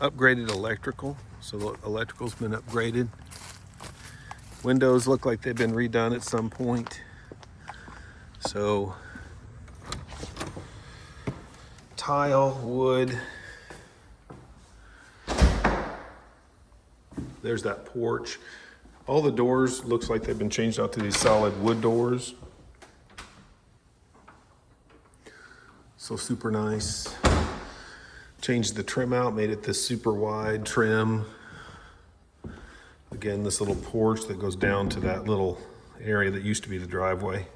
Upgraded electrical, so the electrical's been upgraded. Windows look like they've been redone at some point. So tile, wood. There's that porch. All the doors looks like they've been changed out to these solid wood doors. So super nice. Changed the trim out, made it this super wide trim. Again, this little porch that goes down to that little area that used to be the driveway.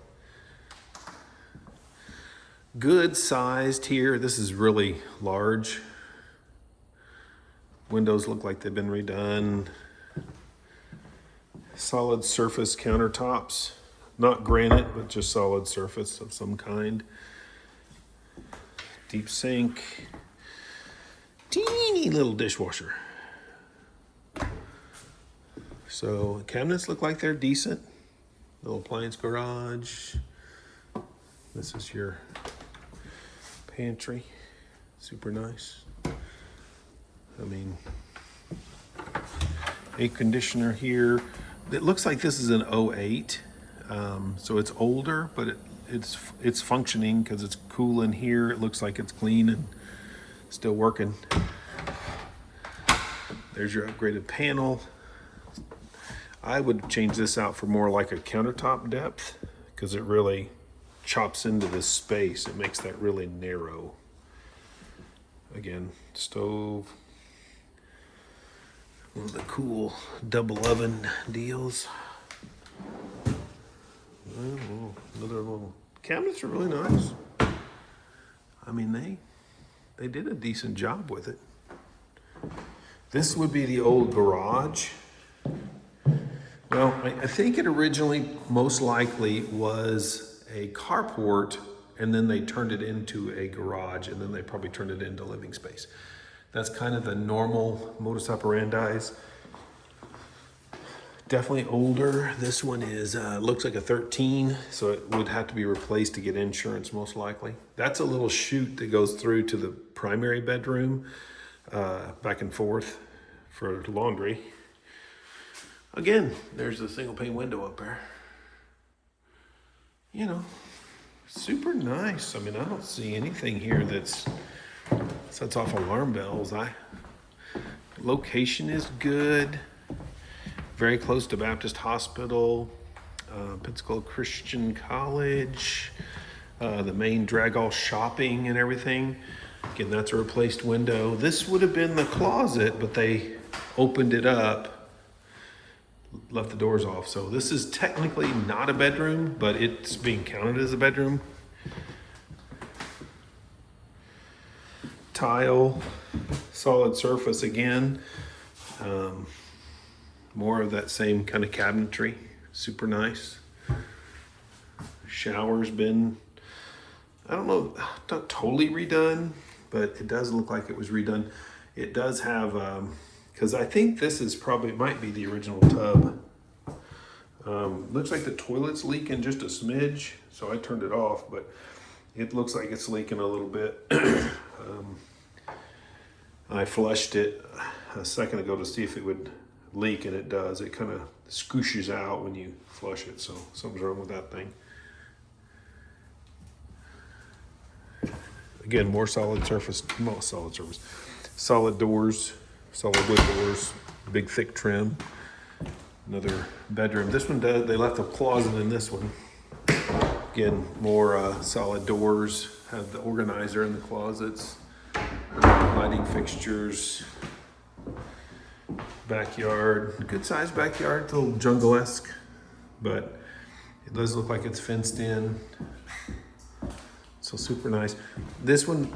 Good sized here. This is really large. Windows look like they've been redone. Solid surface countertops. Not granite, but just solid surface of some kind. Deep sink. Teeny little dishwasher. So cabinets look like they're decent. Little appliance garage. This is your pantry. Super nice. I mean, air conditioner here. It looks like this is an '08, so it's older, but it's functioning because it's cool in here. It looks like it's clean and still working. There's your upgraded panel. I would change this out for more like a countertop depth because it really chops into this space. It makes that really narrow. Again, stove. One of the cool double oven deals. Oh, another little cabinets are really nice. I mean, they did a decent job with it. This would be the old garage. Well, I think it originally most likely was a carport, and then they turned it into a garage, and then they probably turned it into living space. That's kind of the normal modus operandi. Definitely older. This one is looks like a 13, so it would have to be replaced to get insurance most likely. That's a little chute that goes through to the primary bedroom, back and forth for laundry. Again, there's a single pane window up there. You know, super nice. I mean, I don't see anything here that sets off alarm bells. Location is good. Very close to Baptist Hospital, Pensacola Christian College, the main Dragall shopping and everything. Again, that's a replaced window. This would have been the closet, but they opened it up, left the doors off. So this is technically not a bedroom, but it's being counted as a bedroom. Tile, solid surface again. More of that same kind of cabinetry. Super nice. Shower's been, I don't know, not totally redone, but it does look like it was redone. It does have, because I think this is probably, might be the original tub. Looks like the toilet's leaking just a smidge, so I turned it off, but it looks like it's leaking a little bit. I flushed it a second ago to see if it would leak, and it does. It kind of scooshes out when you flush it, so something's wrong with that thing. Again, more solid surface, solid doors, solid wood doors, big thick trim. Another bedroom. This one does, they left a closet in this one. Again, more solid doors, have the organizer in the closets, lighting fixtures, backyard, good sized backyard, a little jungle-esque, but it does look like it's fenced in. So super nice. This one,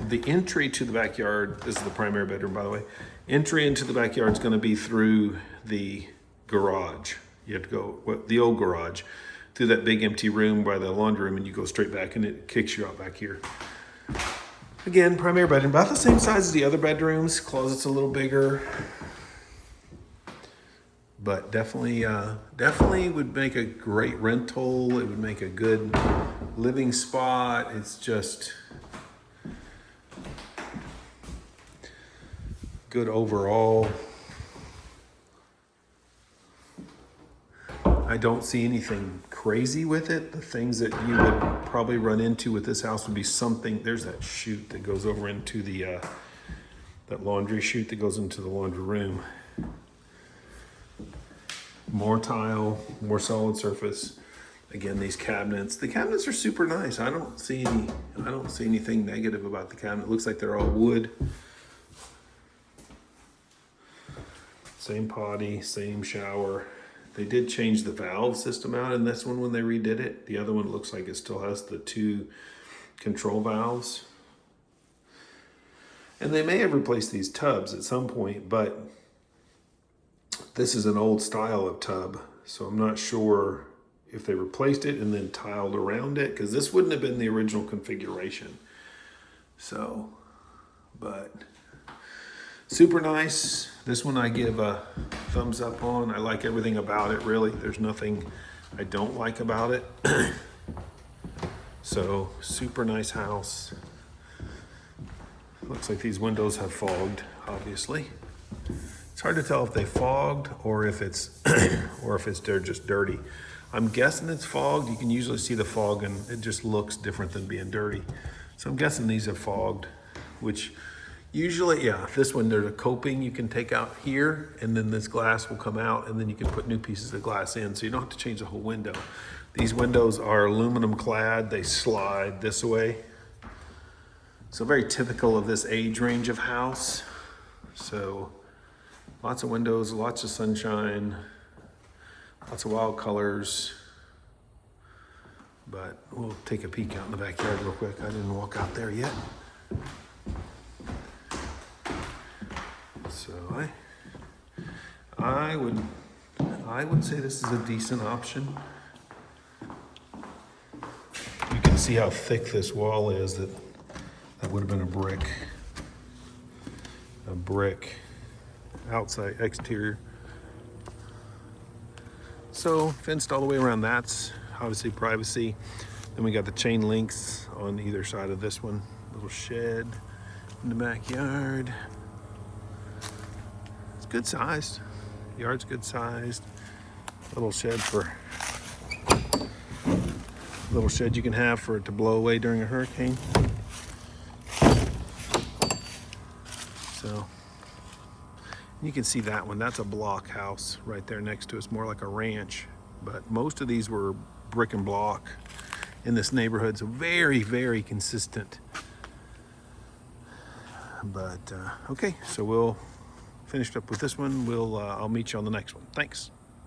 the entry to the backyard, this is the primary bedroom, by the way. Entry into the backyard is going to be through the garage. You have to go, the old garage, through that big empty room by the laundry room, and you go straight back, and it kicks you out back here. Again, primary bedroom, about the same size as the other bedrooms. Closet's a little bigger, but definitely would make a great rental. It would make a good living spot. It's just good overall. I don't see anything crazy with it. The things that you would probably run into with this house would be something, there's that chute that goes over into the, that laundry chute that goes into the laundry room. More tile, more solid surface. Again, these cabinets, the cabinets are super nice. I don't see anything negative about the cabinet. It looks like they're all wood. Same potty, same shower. They did change the valve system out in this one when they redid it. The other one looks like it still has the 2 control valves. And they may have replaced these tubs at some point, but this is an old style of tub. So I'm not sure if they replaced it and then tiled around it, because this wouldn't have been the original configuration. So, but super nice. This one I give a thumbs up on. I like everything about it, really. There's nothing I don't like about it. So, super nice house. Looks like these windows have fogged, obviously. It's hard to tell if they fogged or if it's they're just dirty. I'm guessing it's fogged. You can usually see the fog and it just looks different than being dirty. So I'm guessing these are fogged, which usually, yeah, this one, there's a coping you can take out here, and then this glass will come out, and then you can put new pieces of glass in, so you don't have to change the whole window. These windows are aluminum clad. They slide this way. So very typical of this age range of house. So lots of windows, lots of sunshine, lots of wild colors. But we'll take a peek out in the backyard real quick. I didn't walk out there yet. So I would say this is a decent option. You can see how thick this wall is. That would have been a brick outside exterior. So fenced all the way around. That's obviously privacy. Then we got the chain links on either side of this one. Little shed in the backyard. Good sized. Yard's good sized. Little shed you can have for it to blow away during a hurricane. So you can see that one. That's a block house right there next to us, more like a ranch. But most of these were brick and block in this neighborhood, so very, very consistent. But okay, so we'll finished up with this one. I'll meet you on the next one. Thanks.